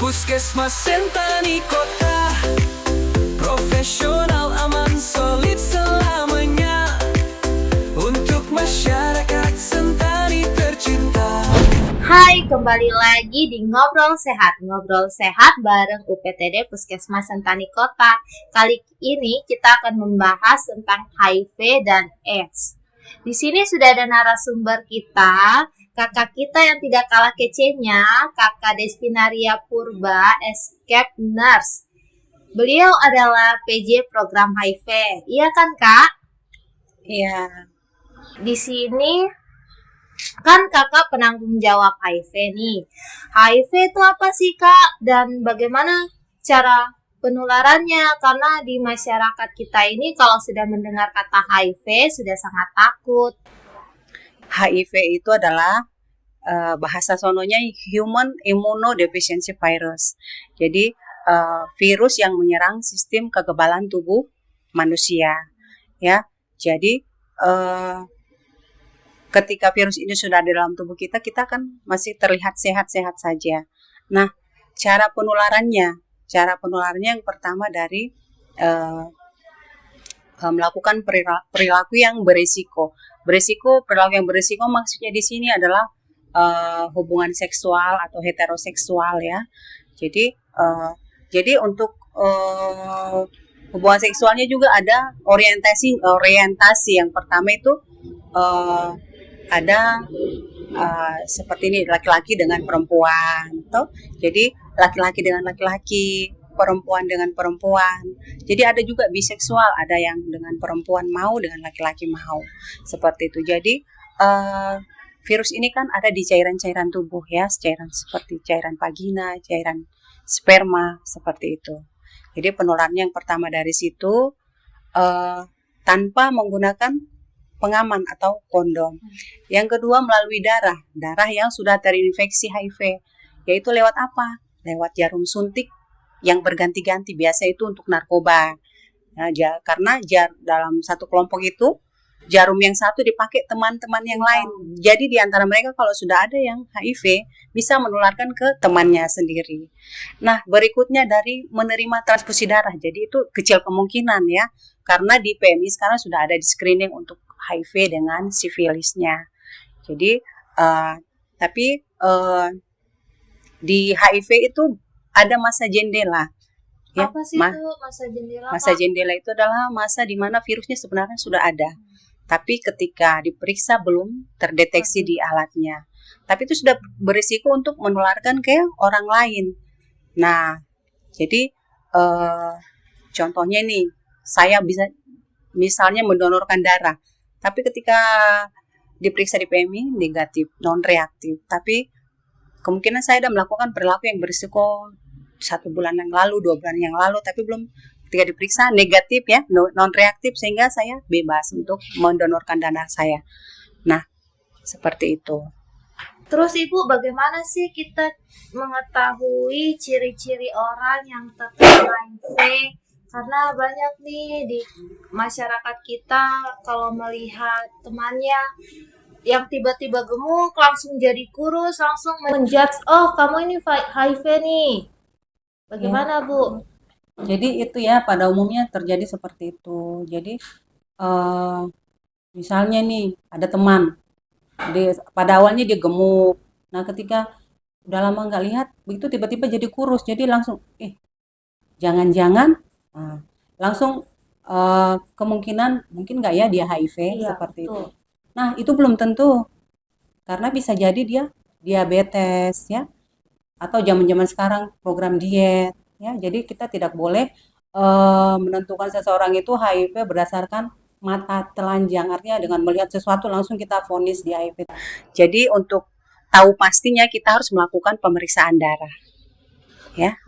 Puskesmas Sentani Kota, profesional, aman, solid selamanya, untuk masyarakat Sentani tercinta. Hai, kembali lagi di Ngobrol Sehat bareng UPTD Puskesmas Sentani Kota. Kali ini kita akan membahas tentang HIV dan AIDS. Di sini sudah ada narasumber kita, kakak kita yang tidak kalah kecenya, Kakak Destinaria Purba, Escape Nurse. Beliau adalah PJ program HIV. Iya kan, Kak? Iya. Di sini kan kakak penanggung jawab HIV nih. HIV itu apa sih, Kak? Dan bagaimana cara penularannya? Karena di masyarakat kita ini kalau sudah mendengar kata HIV sudah sangat takut. HIV itu adalah bahasa sononya Human Immunodeficiency Virus. Jadi virus yang menyerang sistem kekebalan tubuh manusia. Ya, jadi ketika virus ini sudah di dalam tubuh kita, kita kan masih terlihat sehat-sehat saja. Nah, cara penularannya yang pertama dari melakukan perilaku yang berisiko. Perilaku yang berisiko maksudnya di sini adalah hubungan seksual atau heteroseksual ya. Jadi untuk hubungan seksualnya juga ada orientasi. Yang pertama itu ada seperti ini, laki-laki dengan perempuan, toh. Jadi laki-laki dengan laki-laki, perempuan dengan perempuan. Jadi ada juga biseksual, ada yang dengan perempuan mau, dengan laki-laki mau, seperti itu. Jadi virus ini kan ada di cairan-cairan tubuh ya, cairan seperti cairan vagina, cairan sperma, seperti itu. Jadi penularannya yang pertama dari situ tanpa menggunakan pengaman atau kondom. Yang kedua melalui darah yang sudah terinfeksi HIV, yaitu lewat apa? Lewat jarum suntik yang berganti-ganti, biasa itu untuk narkoba. Nah, karena dalam satu kelompok itu jarum yang satu dipakai teman-teman yang lain. Jadi di antara mereka kalau sudah ada yang HIV bisa menularkan ke temannya sendiri. Nah, berikutnya dari menerima transfusi darah. Jadi itu kecil kemungkinan ya, karena di PMI sekarang sudah ada di screening untuk HIV dengan sifilisnya. Jadi tapi di HIV itu ada masa jendela. Ya, apa sih itu masa jendela? Masa jendela itu adalah masa di mana virusnya sebenarnya sudah ada, tapi ketika diperiksa belum terdeteksi di alatnya. Tapi itu sudah berisiko untuk menularkan ke orang lain. Nah, jadi contohnya nih, saya bisa misalnya mendonorkan darah, tapi ketika diperiksa di PMI negatif, non reaktif. Tapi kemungkinan saya sudah melakukan perilaku yang berisiko 1 bulan yang lalu, 2 bulan yang lalu, tapi belum, ketika diperiksa negatif ya, non reaktif, sehingga saya bebas untuk mendonorkan darah saya. Nah, seperti itu. Terus Ibu, bagaimana sih kita mengetahui ciri-ciri orang yang terkena HIV? Karena banyak nih di masyarakat kita kalau melihat temannya yang tiba-tiba gemuk langsung jadi kurus, langsung menjudge, oh kamu ini HIV nih. Bagaimana Bu? Jadi itu ya, pada umumnya terjadi seperti itu. Jadi misalnya nih ada teman, pada awalnya dia gemuk. Nah ketika udah lama nggak lihat, begitu tiba-tiba jadi kurus. Jadi langsung, jangan-jangan langsung kemungkinan mungkin nggak ya dia HIV, seperti itu. Nah itu belum tentu, karena bisa jadi dia diabetes ya, atau zaman-zaman sekarang program diet ya. Jadi kita tidak boleh menentukan seseorang itu HIV berdasarkan mata telanjang, artinya dengan melihat sesuatu langsung kita vonis dia HIV. Jadi untuk tahu pastinya kita harus melakukan pemeriksaan darah ya.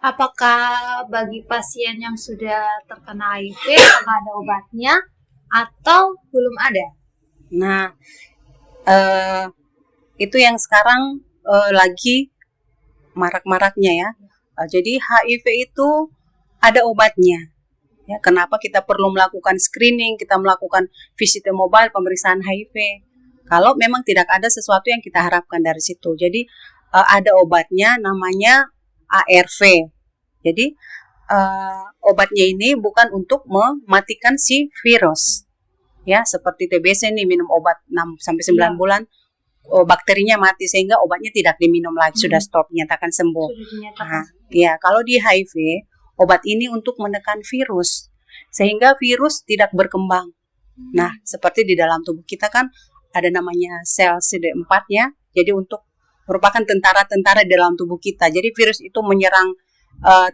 Apakah bagi pasien yang sudah terkena HIV apakah ada obatnya atau belum ada? Nah, itu yang sekarang lagi marak-maraknya ya. Jadi HIV itu ada obatnya. Ya, kenapa kita perlu melakukan screening, kita melakukan visit mobile pemeriksaan HIV? Kalau memang tidak ada sesuatu yang kita harapkan dari situ. Jadi ada obatnya namanya ARV. Jadi obatnya ini bukan untuk mematikan si virus. Ya, seperti TBC nih minum obat 6 sampai 9 bulan bakterinya mati sehingga obatnya tidak diminum lagi, sudah stop, nyatakan sembuh. Sudah dinyatakan. Nah, ya, kalau di HIV obat ini untuk menekan virus sehingga virus tidak berkembang. Nah, seperti di dalam tubuh kita kan ada namanya sel CD4 ya. Jadi untuk merupakan tentara-tentara di dalam tubuh kita. Jadi virus itu menyerang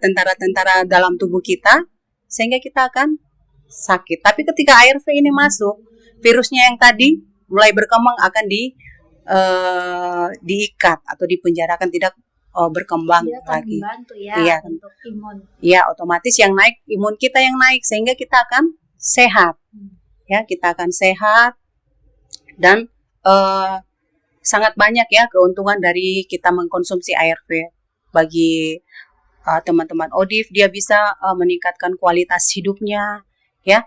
tentara-tentara dalam tubuh kita sehingga kita akan sakit. Tapi ketika ARV ini masuk, virusnya yang tadi mulai berkembang akan diikat atau dipenjarakan, tidak berkembang Dia akan lagi. membantu ya Iya. untuk imun. Ya, otomatis yang naik imun kita yang naik sehingga kita akan sehat. Ya, kita akan sehat dan sangat banyak ya keuntungan dari kita mengkonsumsi ARV. Bagi teman-teman ODIF, dia bisa meningkatkan kualitas hidupnya ya.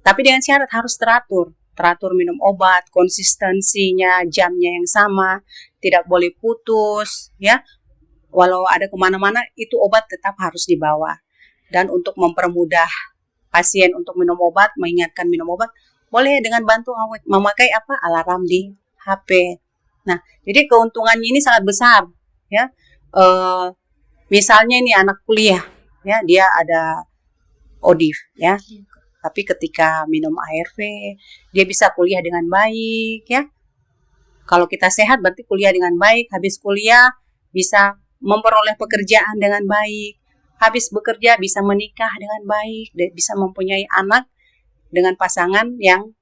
Tapi dengan syarat harus teratur minum obat, konsistensinya, jamnya yang sama, tidak boleh putus ya. Walau ada kemana-mana, itu obat tetap harus dibawa. Dan untuk mempermudah pasien untuk minum obat, mengingatkan minum obat, boleh dengan bantu memakai alarm di HP. Nah, jadi keuntungannya ini sangat besar ya. Misalnya ini anak kuliah ya, dia ada ODIF ya. Tapi ketika minum ARV, dia bisa kuliah dengan baik ya. Kalau kita sehat berarti kuliah dengan baik, habis kuliah bisa memperoleh pekerjaan dengan baik, habis bekerja bisa menikah dengan baik, bisa mempunyai anak dengan pasangan yang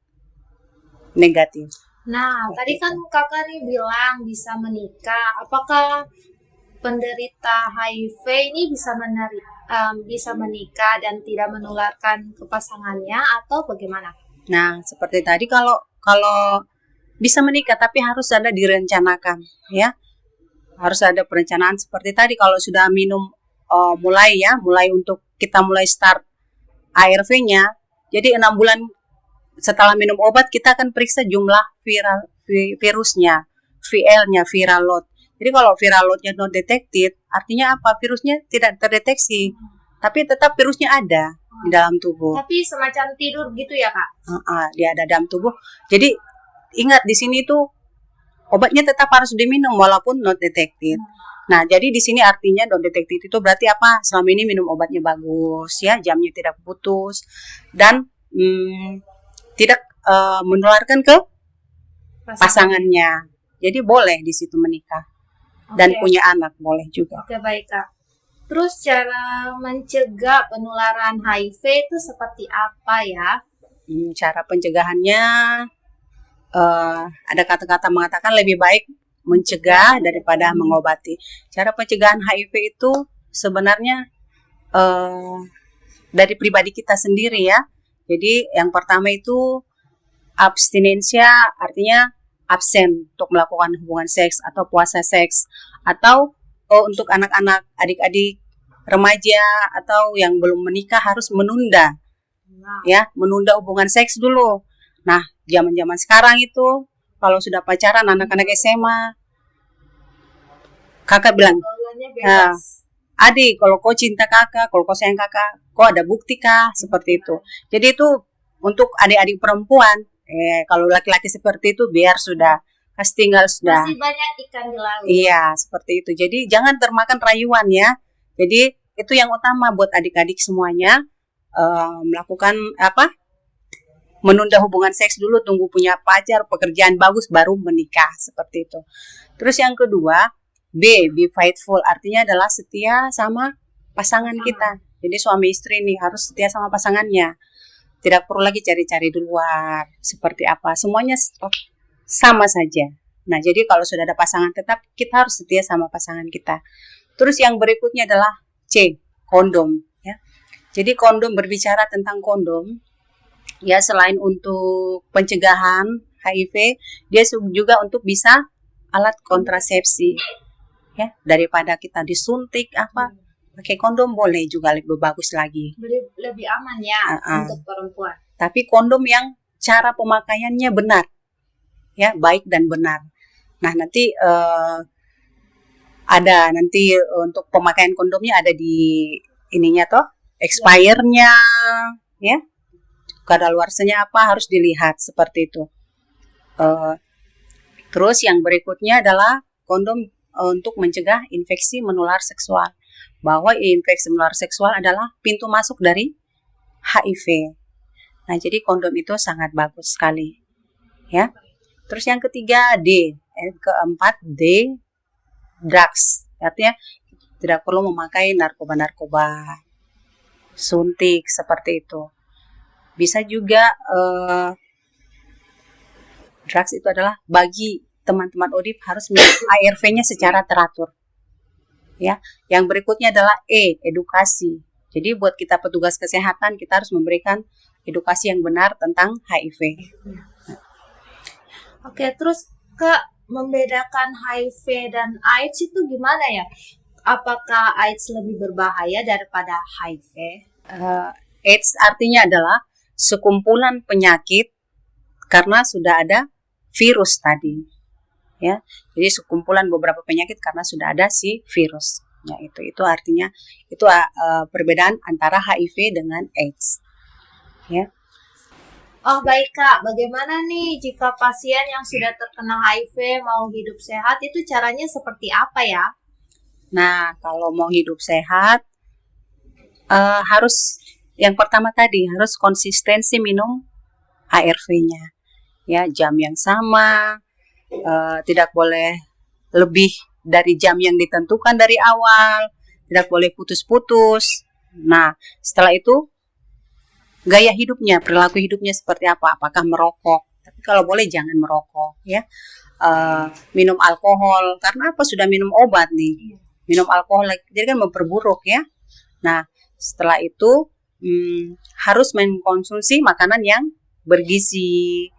negatif. Nah, tadi kan kakak nih bilang bisa menikah. Apakah penderita HIV ini bisa menikah dan tidak menularkan ke pasangannya atau bagaimana? Nah, seperti tadi kalau bisa menikah tapi harus ada direncanakan ya. Harus ada perencanaan seperti tadi kalau sudah minum mulai untuk kita mulai start ARV-nya. Jadi 6 bulan setelah minum obat kita akan periksa jumlah virusnya, VL-nya, viral load. Jadi kalau viral load-nya not detected, artinya apa? Virusnya tidak terdeteksi, tapi tetap virusnya ada di dalam tubuh. Tapi semacam tidur gitu ya, Kak? Dia ada dalam tubuh. Jadi ingat di sini tuh obatnya tetap harus diminum walaupun not detected. Nah, jadi di sini artinya not detected itu berarti apa? Selama ini minum obatnya bagus ya, jamnya tidak putus dan tidak menularkan ke pasangannya. Jadi boleh di situ menikah dan punya anak boleh juga. Oke, baik, Kak. Terus cara mencegah penularan HIV itu seperti apa ya? Cara pencegahannya ada kata-kata mengatakan lebih baik mencegah daripada mengobati. Cara pencegahan HIV itu sebenarnya dari pribadi kita sendiri ya. Jadi yang pertama itu abstinensia, artinya absen untuk melakukan hubungan seks atau puasa seks, atau untuk anak-anak, adik-adik, remaja atau yang belum menikah harus menunda menunda hubungan seks dulu. Nah, zaman-zaman sekarang itu kalau sudah pacaran anak-anak SMA, kakak bilang, adik, kalau kau cinta kakak, kalau kau sayang kakak, kau ada bukti kah? Seperti itu. Jadi itu untuk adik-adik perempuan. Kalau laki-laki seperti itu biar sudah kasih tinggal sudah. Masih banyak ikan di laut. Iya, seperti itu. Jadi jangan termakan rayuan ya. Jadi itu yang utama buat adik-adik semuanya, melakukan menunda hubungan seks dulu, tunggu punya pacar, pekerjaan bagus baru menikah, seperti itu. Terus yang kedua, be faithful, artinya adalah setia sama pasangan kita. Jadi suami istri nih harus setia sama pasangannya. Tidak perlu lagi cari-cari di luar, seperti apa. Semuanya sama saja. Nah, jadi kalau sudah ada pasangan tetap, kita harus setia sama pasangan kita. Terus yang berikutnya adalah C, kondom. Ya. Jadi kondom, berbicara tentang kondom, ya selain untuk pencegahan HIV, dia juga untuk bisa alat kontrasepsi. Ya, daripada kita disuntik pakai kondom boleh juga lebih bagus lagi. Lebih aman ya untuk perempuan. Tapi kondom yang cara pemakaiannya benar, ya baik dan benar. Nah nanti Ada nanti untuk pemakaian kondomnya ada di ininya toh, expire-nya, ya. Kadaluarsanya apa harus dilihat seperti itu. Terus yang berikutnya adalah kondom untuk mencegah infeksi menular seksual. Bahwa infeksi menular seksual adalah pintu masuk dari HIV. Nah, jadi kondom itu sangat bagus sekali. Ya. Terus yang ketiga D, keempat D, drugs. Artinya tidak perlu memakai narkoba-narkoba suntik seperti itu. Bisa juga drugs itu adalah bagi teman-teman ODIP harus minum ARV-nya secara teratur. Ya, yang berikutnya adalah E, edukasi. Jadi buat kita petugas kesehatan kita harus memberikan edukasi yang benar tentang HIV. Oke, terus Kak, membedakan HIV dan AIDS itu gimana ya? Apakah AIDS lebih berbahaya daripada HIV? AIDS artinya adalah sekumpulan penyakit karena sudah ada virus tadi. Ya, jadi sekumpulan beberapa penyakit karena sudah ada si virus. Ya, itu artinya itu perbedaan antara HIV dengan AIDS. Ya. Oh baik Kak, bagaimana nih jika pasien yang sudah terkena HIV mau hidup sehat itu caranya seperti apa ya? Nah, kalau mau hidup sehat harus yang pertama tadi harus konsistensi minum ARV-nya. Ya, jam yang sama, tidak boleh lebih dari jam yang ditentukan dari awal, tidak boleh putus-putus. Nah, setelah itu gaya hidupnya, perilaku hidupnya seperti apa? Apakah merokok? Tapi kalau boleh jangan merokok, ya. Minum alkohol, karena apa? Sudah minum obat nih. Minum alkohol, jadi kan memperburuk ya. Nah, setelah itu harus mengkonsumsi makanan yang bergizi,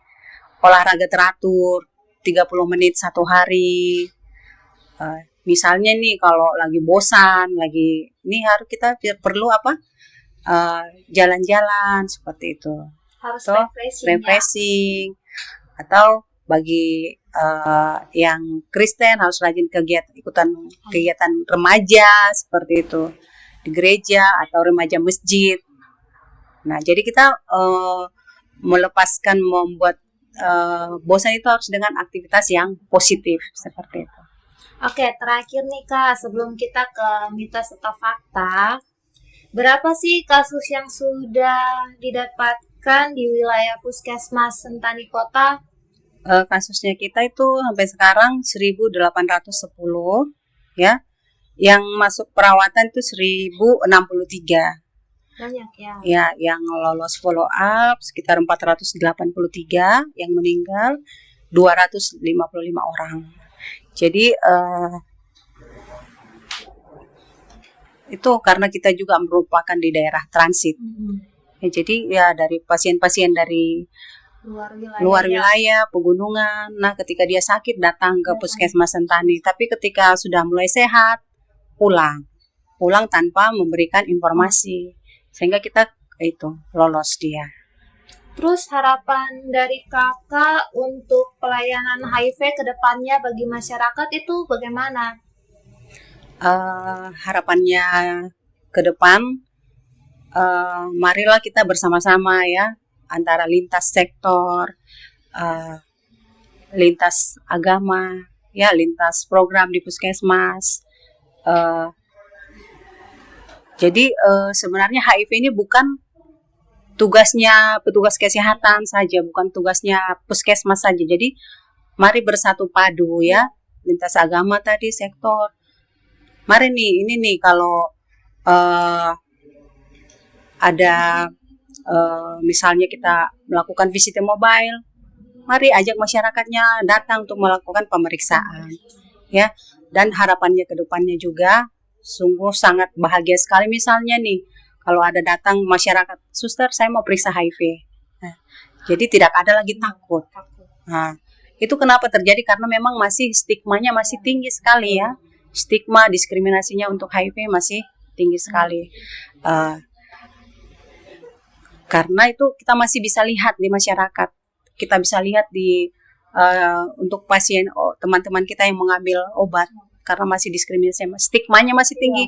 olahraga teratur, 30 menit satu hari. Misalnya nih kalau lagi bosan, ini harus kita perlu apa? Jalan-jalan seperti itu. Harus Atau refreshing. Atau bagi yang Kristen harus rajin ikutan kegiatan remaja seperti itu di gereja atau remaja masjid. Nah, jadi kita membuat bosan itu harus dengan aktivitas yang positif seperti itu. Oke, terakhir nih Kak, sebelum kita ke mitos atau fakta, berapa sih kasus yang sudah didapatkan di wilayah Puskesmas Sentani Kota? Kasusnya kita itu sampai sekarang 1.810 ya. Yang masuk perawatan itu 1.063. Banyak ya. Ya, yang lolos follow up sekitar 483, yang meninggal 255 orang. Jadi itu karena kita juga merupakan di daerah transit. Ya, jadi ya dari pasien-pasien dari luar wilayah, pegunungan. Nah, ketika dia sakit datang ke Puskesmas Sentani, tapi ketika sudah mulai sehat pulang tanpa memberikan informasi, sehingga kita itu lolos dia. Terus harapan dari Kakak untuk pelayanan HIV ke depannya bagi masyarakat itu bagaimana? Harapannya ke depan, marilah kita bersama-sama ya, antara lintas sektor, lintas agama, ya, lintas program di Puskesmas. Jadi sebenarnya HIV ini bukan tugasnya petugas kesehatan saja, bukan tugasnya Puskesmas saja. Jadi mari bersatu padu ya, lintas agama tadi, sektor. Mari nih, ini nih kalau ada misalnya kita melakukan visit mobile, mari ajak masyarakatnya datang untuk melakukan pemeriksaan, ya. Dan harapannya ke depannya juga sungguh sangat bahagia sekali. Misalnya nih, kalau ada datang masyarakat, suster saya mau periksa HIV. Nah, jadi tidak ada lagi takut. Nah, itu kenapa terjadi? Karena memang masih stigmanya masih tinggi sekali ya. Stigma diskriminasinya untuk HIV masih tinggi sekali. Karena itu kita masih bisa lihat di masyarakat. Kita bisa lihat di untuk pasien teman-teman kita yang mengambil obat. karena masih diskriminasi, stigmanya masih tinggi.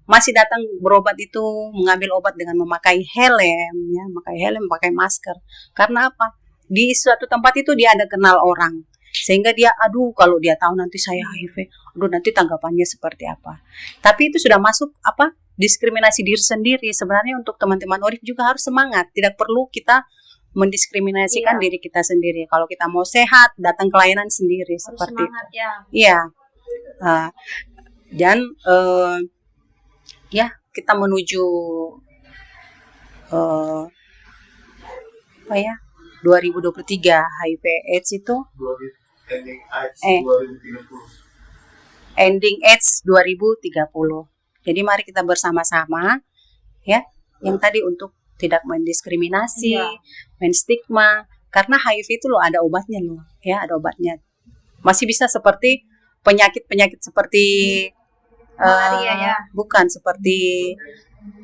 Masih datang berobat itu mengambil obat dengan memakai helm, ya, memakai masker. Karena apa? Di suatu tempat itu dia ada kenal orang, sehingga dia, aduh kalau dia tahu nanti saya HIV, aduh nanti tanggapannya seperti apa. Tapi itu sudah masuk apa? Diskriminasi diri sendiri. Sebenarnya untuk teman-teman ORIF juga harus semangat. Tidak perlu kita mendiskriminasikan diri kita sendiri. Kalau kita mau sehat, datang ke layanan sendiri harus seperti semangat, itu. ya. Iya. Dan ya kita menuju apa ya? 2023 HIV AIDS itu ending AIDS 2030. Jadi mari kita bersama-sama ya, yang tadi untuk tidak mendiskriminasi, menstigma, karena HIV itu loh ada obatnya loh, ya ada obatnya. Masih bisa seperti penyakit-penyakit seperti Malaria, ya. Bukan seperti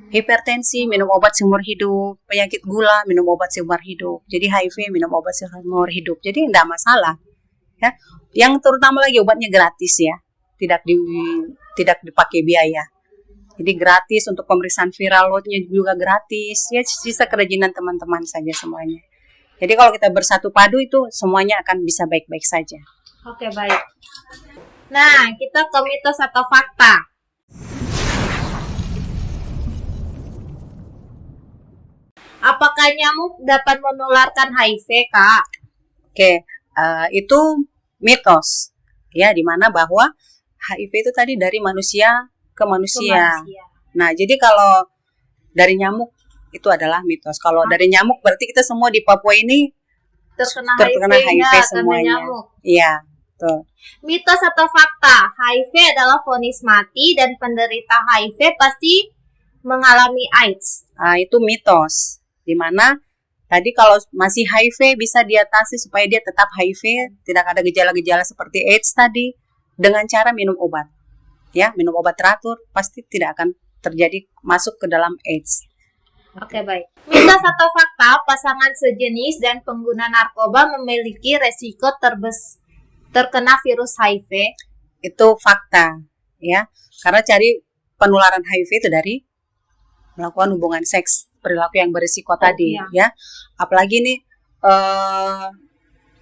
hipertensi, minum obat seumur hidup, penyakit gula, minum obat seumur hidup. Jadi HIV minum obat seumur hidup. Jadi enggak masalah. Ya. Yang terutama lagi obatnya gratis ya. Tidak dipakai biaya. Jadi gratis untuk pemeriksaan viral loadnya juga gratis. Ya sisa kerajinan teman-teman saja semuanya. Jadi kalau kita bersatu padu itu semuanya akan bisa baik-baik saja. Oke, baik. Nah, kita ke mitos atau fakta. Apakah nyamuk dapat menularkan HIV, Kak? Oke, itu mitos. Ya, di mana bahwa HIV itu tadi dari manusia ke manusia. Nah, jadi kalau dari nyamuk itu adalah mitos. Kalau dari nyamuk berarti kita semua di Papua ini terkena HIV ya, semuanya. nyamuk. Iya, betul. Mitos atau fakta? HIV adalah vonis mati dan penderita HIV pasti mengalami AIDS. Itu mitos. Di mana tadi kalau masih HIV bisa diatasi supaya dia tetap HIV, tidak ada gejala-gejala seperti AIDS tadi dengan cara minum obat. Ya, minum obat teratur pasti tidak akan terjadi masuk ke dalam AIDS. Oke, baik. Mitos atau fakta, pasangan sejenis dan pengguna narkoba memiliki resiko terkena virus HIV? Itu fakta, ya. Karena cari penularan HIV itu dari melakukan hubungan seks, perilaku yang berisiko tadi, ya. Apalagi nih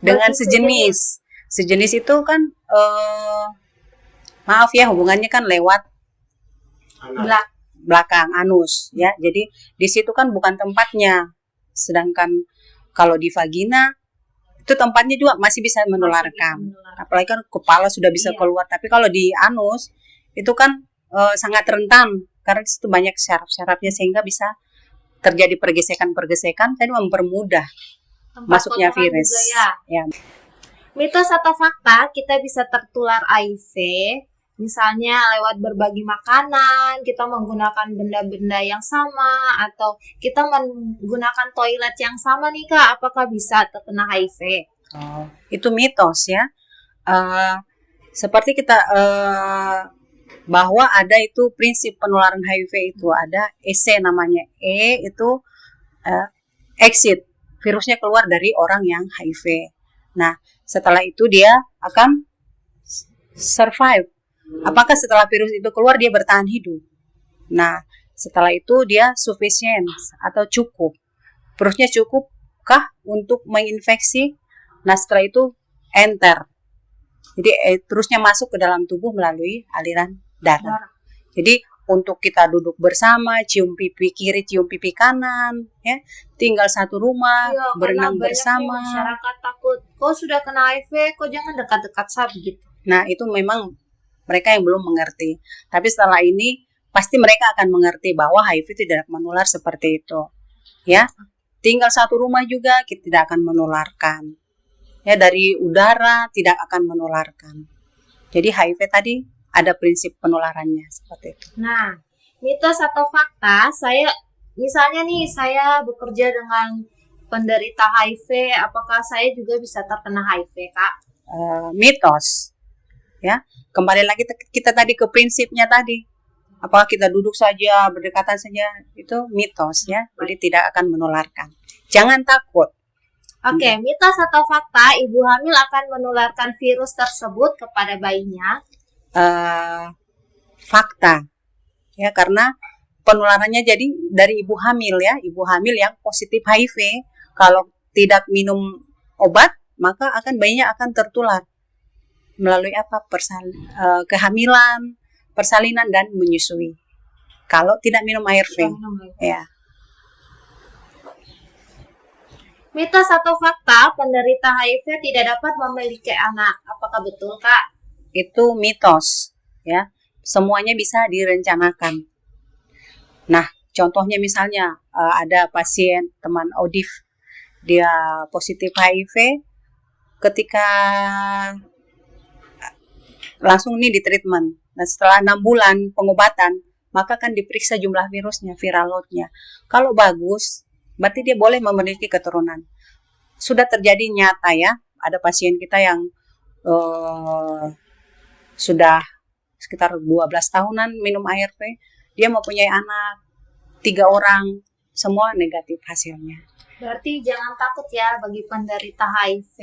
dengan sejenis. Sejenis itu kan maaf ya, hubungannya kan lewat belakang anus ya. Jadi di situ kan bukan tempatnya. Sedangkan kalau di vagina itu tempatnya juga masih bisa menularkan. Apalagi kan kepala sudah bisa keluar, tapi kalau di anus itu kan sangat rentan karena di situ banyak syaraf-syarafnya sehingga bisa terjadi pergesekan-pergesekan dan mempermudah masuknya virus. Ya. Mitos atau fakta, kita bisa tertular HIV misalnya lewat berbagi makanan, kita menggunakan benda-benda yang sama, atau kita menggunakan toilet yang sama nih Kak, apakah bisa terkena HIV? Itu mitos ya. Seperti kita bahwa ada itu prinsip penularan HIV itu ada EC namanya. E itu exit, virusnya keluar dari orang yang HIV. Nah, setelah itu dia akan survive. Apakah setelah virus itu keluar dia bertahan hidup? Nah, setelah itu dia sufficient atau cukup. Virusnya cukupkah untuk menginfeksi? Nah, setelah itu enter. Jadi virusnya masuk ke dalam tubuh melalui aliran darah. Jadi untuk kita duduk bersama, cium pipi kiri, cium pipi kanan, ya, tinggal satu rumah, berenang bersama. Masyarakat takut, kok sudah kena HIV, kok jangan dekat-dekat saya gitu. Nah, itu memang mereka yang belum mengerti. Tapi setelah ini pasti mereka akan mengerti bahwa HIV tidak menular seperti itu. Ya, tinggal satu rumah juga kita tidak akan menularkan. Ya, dari udara tidak akan menularkan. Jadi HIV tadi ada prinsip penularannya seperti itu. Nah, mitos atau fakta, misalnya nih saya bekerja dengan penderita HIV, apakah saya juga bisa terkena HIV, Kak? Mitos. Ya, kembali lagi kita tadi ke prinsipnya tadi. Apakah kita duduk saja, berdekatan saja, itu mitos ya. Jadi tidak akan menularkan. Jangan takut. Oke, mitos atau fakta, ibu hamil akan menularkan virus tersebut kepada bayinya? fakta ya, karena penularannya jadi dari ibu hamil ya, ibu hamil yang positif HIV kalau tidak minum obat maka bayinya akan tertular melalui kehamilan, persalinan dan menyusui. Kalau tidak minum ARV ya. Mitos atau fakta penderita HIV tidak dapat memiliki anak. Apakah betul, Kak? Itu mitos ya. Semuanya bisa direncanakan. Nah, contohnya misalnya ada pasien teman Odif, dia positif HIV, ketika langsung nih di treatment. Nah, setelah 6 bulan pengobatan, maka akan diperiksa jumlah virusnya, viral load-nya. Kalau bagus, berarti dia boleh memiliki keturunan. Sudah terjadi nyata ya, ada pasien kita yang sudah sekitar 12 tahunan minum ARV, dia mempunyai anak 3 orang, semua negatif hasilnya. Berarti jangan takut ya bagi penderita HIV,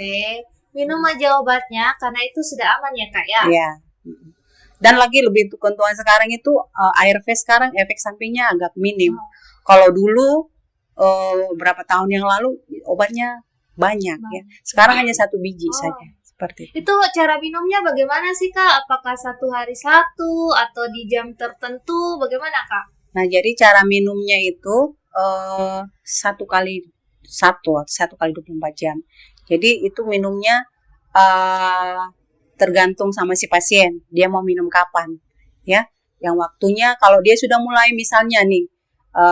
minum aja obatnya karena itu sudah aman ya, Kak ya? Iya. Dan lagi lebih keuntungan sekarang itu ARV sekarang efek sampingnya agak minim. Kalau dulu berapa tahun yang lalu obatnya banyak ya. Sekarang hanya 1 biji saja. Seperti itu. Itu cara minumnya bagaimana sih, Kak? Apakah 1 hari 1 atau di jam tertentu? Bagaimana, Kak? Nah, jadi cara minumnya itu 1 kali 24 jam. Jadi itu minumnya tergantung sama si pasien. Dia mau minum kapan ya. Yang waktunya kalau dia sudah mulai misalnya nih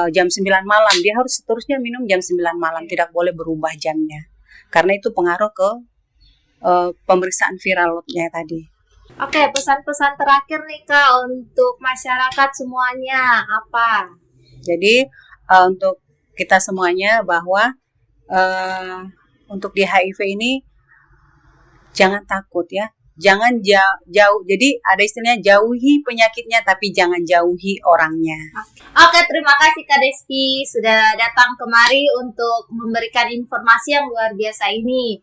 jam 9 malam, dia harus seterusnya minum jam 9 malam, tidak boleh berubah jamnya. Karena itu pengaruh ke pemeriksaan viral load-nya tadi. Oke, pesan-pesan terakhir nih, Kak, untuk masyarakat semuanya apa? Jadi untuk kita semuanya bahwa untuk di HIV ini jangan takut ya. Jangan jauh. Jadi ada istilahnya jauhi penyakitnya tapi jangan jauhi orangnya. Oke, terima kasih Kak Deski sudah datang kemari untuk memberikan informasi yang luar biasa ini.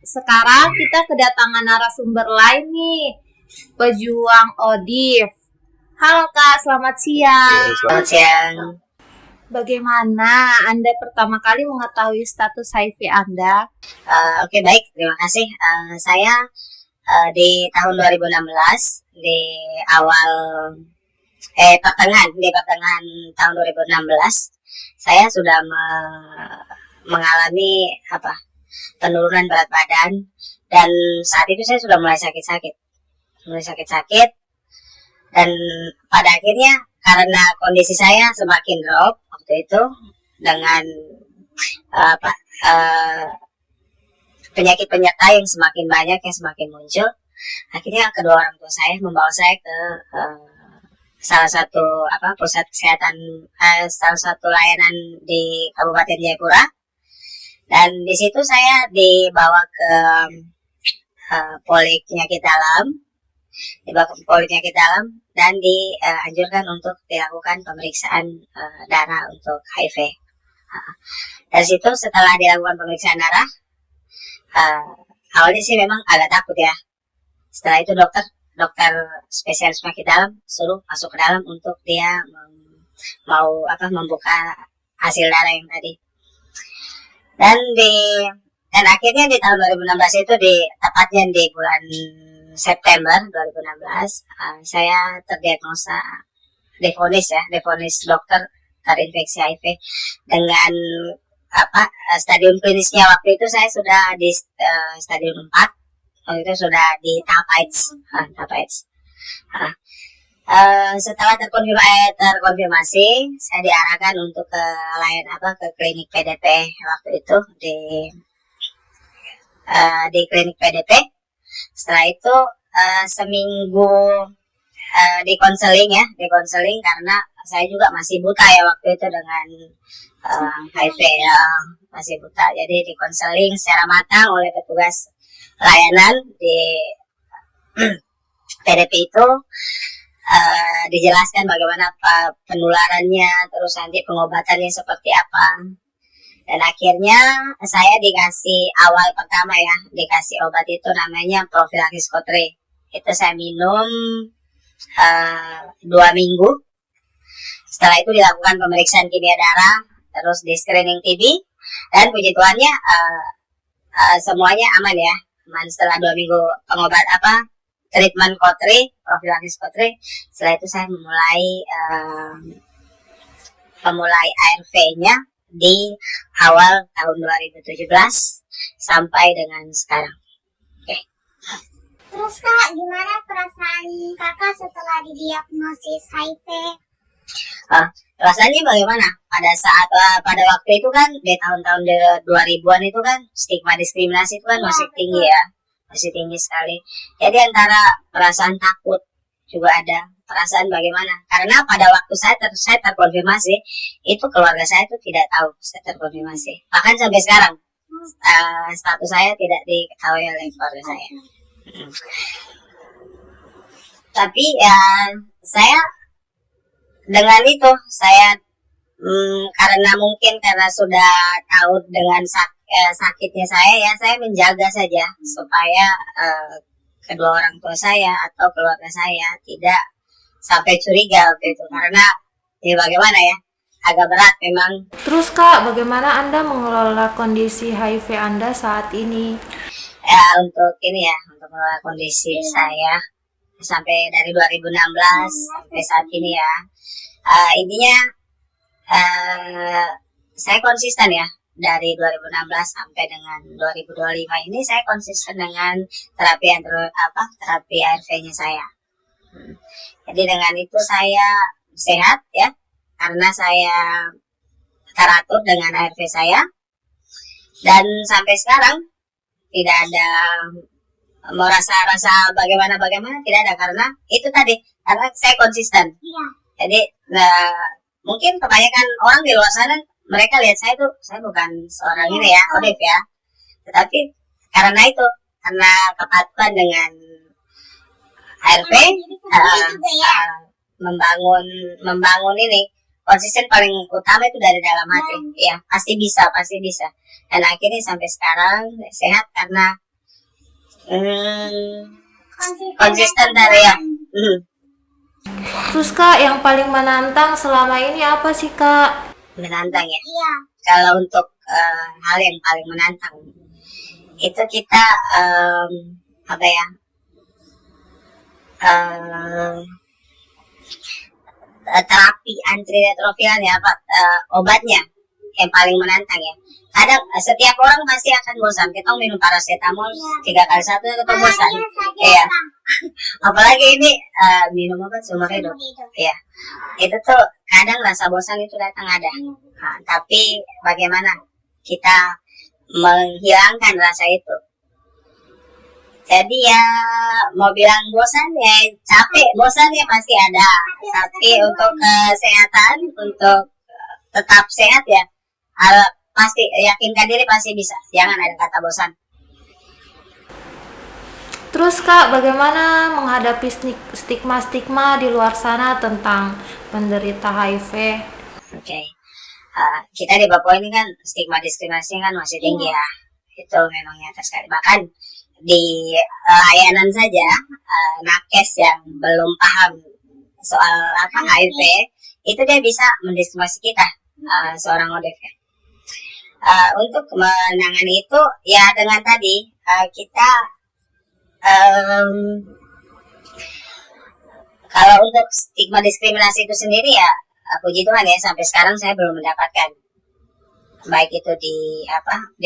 Sekarang kita kedatangan narasumber lain nih, pejuang Odif. Halo Kak, selamat siang. Selamat siang. Bagaimana Anda pertama kali mengetahui status HIV Anda? Oke, baik, terima kasih. Saya di tahun 2016 di awal pertengahan tahun 2016 saya sudah mengalami penurunan berat badan, dan saat itu saya sudah mulai sakit-sakit dan pada akhirnya karena kondisi saya semakin drop waktu itu dengan penyakit penyerta yang semakin banyak, yang semakin muncul, akhirnya kedua orang tua saya membawa saya ke salah satu pusat kesehatan, salah satu layanan di Kabupaten Jayapura, dan di situ saya dibawa ke Poli Penyakit Dalam, dan dianjurkan untuk dilakukan pemeriksaan darah untuk HIV. Dari situ setelah dilakukan pemeriksaan darah, awalnya sih memang agak takut ya. Setelah itu dokter spesialis penyakit dalam suruh masuk ke dalam untuk dia mau membuka hasil darah yang tadi. Dan akhirnya di tahun 2016 itu tepatnya di bulan September 2016 saya terdiagnosa divonis dokter terinfeksi HIV dengan stadium klinisnya waktu itu saya sudah di stadium 4, waktu itu sudah di tahap AIDS. Setelah terkonfirmasi, saya diarahkan untuk ke ke klinik PDP waktu itu di klinik PDP. Setelah itu seminggu di konseling karena saya juga masih buta ya waktu itu dengan HIV ya, masih buta. Jadi di konseling secara matang oleh petugas layanan di PDP itu, dijelaskan bagaimana penularannya, terus nanti pengobatannya seperti apa. Dan akhirnya saya dikasih awal pertama ya, dikasih obat itu namanya profilaksis Kotre. Itu saya minum 2 minggu. Setelah itu dilakukan pemeriksaan kimia darah, terus di screening TB, dan puji Tuhannya semuanya aman ya. Aman setelah 2 minggu treatment Kotri, profilaksis Kotri. Setelah itu saya memulai ARV-nya di awal tahun 2017 sampai dengan sekarang. Oke. Terus Kak, gimana perasaan Kakak setelah didiagnosis HIV? Rasanya bagaimana? Pada waktu itu kan di tahun-tahun 2000-an itu kan stigma diskriminasi itu kan masih tinggi ya, masih tinggi sekali. Jadi antara perasaan takut juga ada, perasaan bagaimana? Karena pada waktu saya terkonfirmasi, itu keluarga saya itu tidak tahu saya terkonfirmasi. Bahkan sampai sekarang status saya tidak diketahui oleh keluarga saya. Tapi ya saya dengan itu karena sudah tahu dengan sakitnya saya menjaga saja supaya kedua orang tua saya atau keluarga saya tidak sampai curiga waktu itu, karena ya bagaimana ya, agak berat memang. Terus Kak, bagaimana Anda mengelola kondisi HIV Anda saat ini? Untuk mengelola kondisi saya sampai dari 2016 sampai saat ini ya, intinya saya konsisten ya, dari 2016 sampai dengan 2025 ini saya konsisten dengan terapi ARV-nya saya. Jadi dengan itu saya sehat ya, karena saya teratur dengan ARV saya, dan sampai sekarang tidak ada mau rasa bagaimana tidak ada, karena itu tadi, karena saya konsisten. Iya. Jadi mungkin kebanyakan orang di luar sana mereka lihat saya bukan seorang ini ya, Odif ya, tetapi karena kepatuhan dengan ARV, membangun ini konsisten paling utama itu dari dalam hati. Ya pasti bisa, dan akhirnya sampai sekarang sehat karena konsisten dari ya. Terus Kak, yang paling menantang selama ini apa sih Kak? Menantang ya. Iya. Kalau untuk hal yang paling menantang itu kita terapi antiretroviral ya, obatnya yang paling menantang ya. Kadang setiap orang pasti akan bosan. Kita minum paracetamol 3 kali 1 kita bosan. Iya. Apalagi ini minum obat seumur hidup. Iya. Itu tuh kadang rasa bosan itu datang ada. Nah, tapi bagaimana kita menghilangkan rasa itu? Jadi ya mau bilang bosan ya, capek, bosan ya pasti ada. Tapi untuk kesehatan, untuk tetap sehat ya, pasti yakinkan diri pasti bisa. Jangan ada kata bosan. Terus Kak, bagaimana menghadapi stigma-stigma di luar sana tentang penderita HIV? Oke. Kita di Papua ini kan stigma diskriminasi kan masih tinggi ya. Itu memang nyata sekali. Bahkan di layanan saja nakes yang belum paham soal HIV itu dia bisa mendiskriminasi kita, seorang Odef ya. Untuk menangani itu ya dengan tadi kita kalau untuk stigma diskriminasi itu sendiri ya, puji Tuhan ya, sampai sekarang saya belum mendapatkan, baik itu di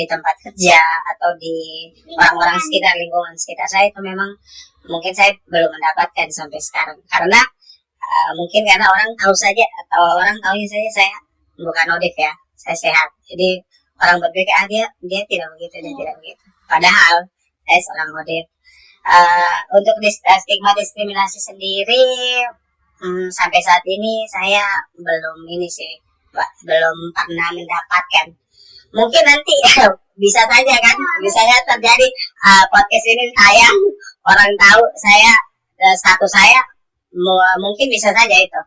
tempat kerja atau di orang-orang sekitar, lingkungan sekitar saya, itu memang mungkin saya belum mendapatkan sampai sekarang, karena mungkin karena orang tahu saja, atau orang tahunya saja saya bukan Odif ya, saya sehat, jadi orang berpikir dia tidak begitu, dia tidak begitu, padahal saya seorang Odif. Untuk stigma diskriminasi sendiri sampai saat ini saya belum pernah mendapatkan. Mungkin nanti bisa saja kan, misalnya terjadi podcast ini tayang, orang tahu saya, status saya, mungkin bisa saja itu.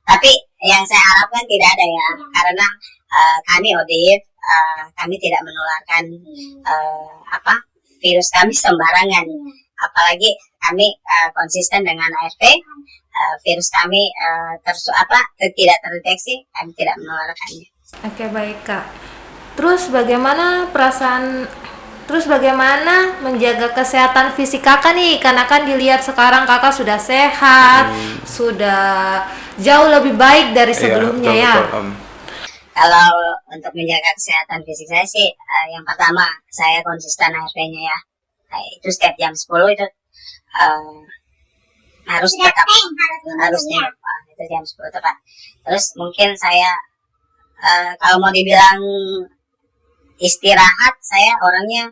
Tapi yang saya harapkan tidak ada ya, karena kami Odif, kami tidak menularkan virus kami sembarangan. apalagi kami konsisten dengan ARV, virus kami tidak terdeteksi, kami tidak menularkannya. Oke, baik Kak. Terus bagaimana menjaga kesehatan fisik Kakak nih? Karena kan dilihat sekarang Kakak sudah sehat, sudah jauh lebih baik dari sebelumnya ya. Kalau untuk menjaga kesehatan fisik saya sih, yang pertama saya konsisten ARV-nya ya. Itu setiap jam 10 itu harus tetap itu jam 10 tepat. Terus mungkin saya kalau mau dibilang istirahat, saya orangnya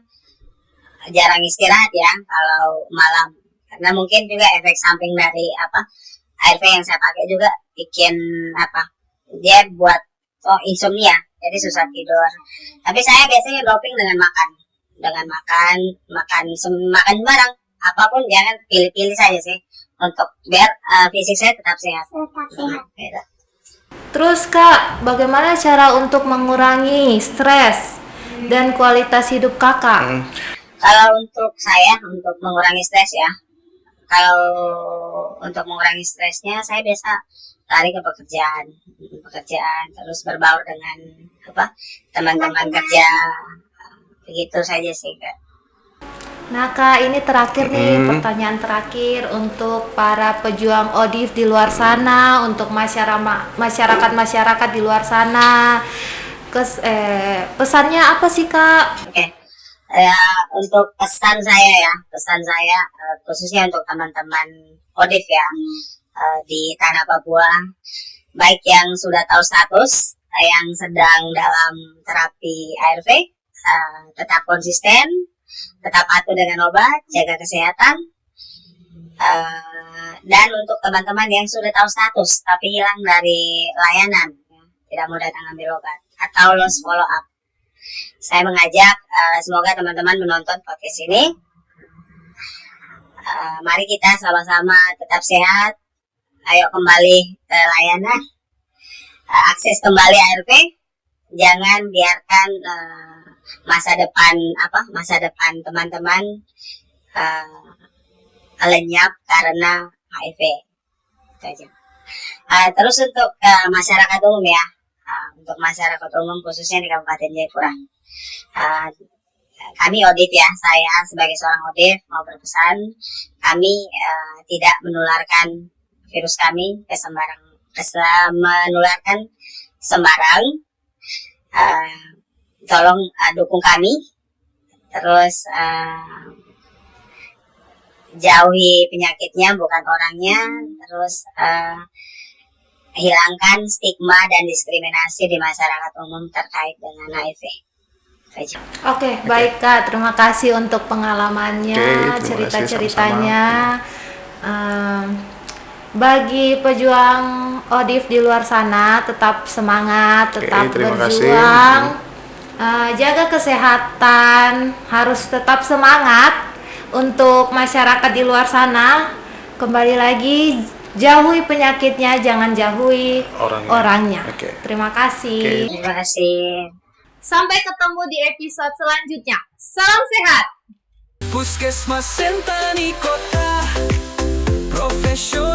jarang istirahat ya kalau malam, karena mungkin juga efek samping dari ARV yang saya pakai juga bikin dia buat insomnia, jadi susah tidur. Tapi saya biasanya doping dengan makan sembarang, apapun jangan pilih-pilih saja sih, untuk biar fisik saya tetap sehat. Gitu. Terus Kak, bagaimana cara untuk mengurangi stres dan kualitas hidup Kakak? Kalau untuk saya, untuk mengurangi stres ya, kalau untuk mengurangi stresnya saya biasa lari ke pekerjaan, terus berbaur dengan teman-teman kerja, begitu saja sih Kak. Nah Kak, ini terakhir nih, pertanyaan terakhir untuk para pejuang ODIF di luar sana, untuk masyarakat di luar sana. Pesannya apa sih Kak? Oke. Ya, untuk pesan saya khususnya untuk teman-teman ODIF ya, di Tanah Papua, baik yang sudah tahu status, yang sedang dalam terapi ARV, tetap konsisten, tetap patuh dengan obat, jaga kesehatan. Dan untuk teman-teman yang sudah tahu status tapi hilang dari layanan, tidak mau datang ambil obat atau lost follow up, saya mengajak semoga teman-teman menonton podcast ini. Mari kita sama-sama tetap sehat, ayo kembali ke layanan, akses kembali ARV, jangan biarkan masa depan teman-teman lenyap karena HIV. Itu aja. Terus untuk masyarakat umum ya, untuk masyarakat umum khususnya di Kabupaten Jayapura, kami ODIF ya, saya sebagai seorang ODIF mau berpesan, kami tidak menularkan virus kami menularkan sembarang. Tolong dukung kami, terus jauhi penyakitnya bukan orangnya, terus hilangkan stigma dan diskriminasi di masyarakat umum terkait dengan HIV. Oke, baik Kak, terima kasih untuk pengalamannya, cerita-ceritanya. Bagi pejuang ODIF di luar sana, tetap semangat, tetap berjuang, jaga kesehatan, harus tetap semangat. Untuk masyarakat di luar sana, kembali lagi, jauhi penyakitnya, jangan jauhi orangnya. Terima kasih. Terima kasih. Sampai ketemu di episode selanjutnya. Salam sehat. Puskesmas Sentani Kota, profesional.